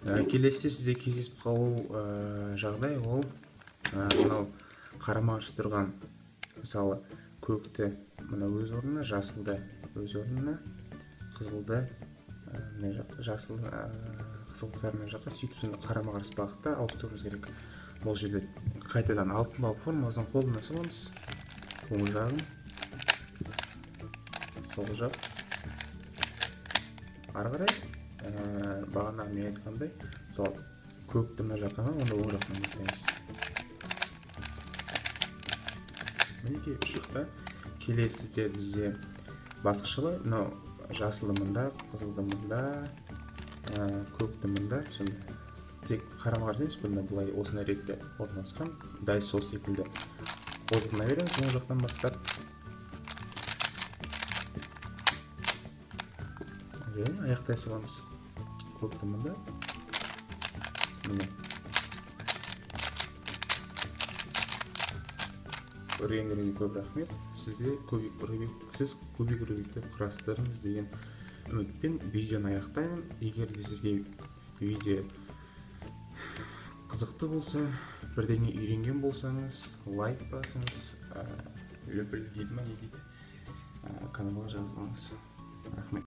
Келесі сізде кездесіп қалу жағдай ол мынау қарама-қарсы тұрған, мысалы көкті мына өз орнына, жасылды өз орнына, қызылды мына жаққа, жасыл қызыл мына жаққа, сөйтіп сонда қарама-қарсы бағытта ауыстыруымыз керек. Бұл жерде қайтадан алтын балық формуласын қолдана саламыз. Оң жағын, сол жақ, ары қарай бағана мен айтқандай, мысалы көкті мына жаққа, онда оң жақтан бастаймыз. Мінекей шықты. Келесіде бізде басқышылы, мынау жасылды мында, қызылды мында, көкті мында, сонда тек қарама-қарсы емес, бұнда бұлай осындай ретте орналасқан, дәл сол секілді қолдана береміз оң жақтан бастап. Аяқтай саламыз. Көкті мында. Көргендеріңізге көп рахмет. Сіз кубик рубикті құрастырыңыз деген үмітпен видеоны аяқтаймын. Егер де сізге видео қызықты болса, бірдеңе үйренген болсаңыз, лайк басыңыз, löpіл дейді ма, не дейді, каналға жазылыңыз. Рахмет.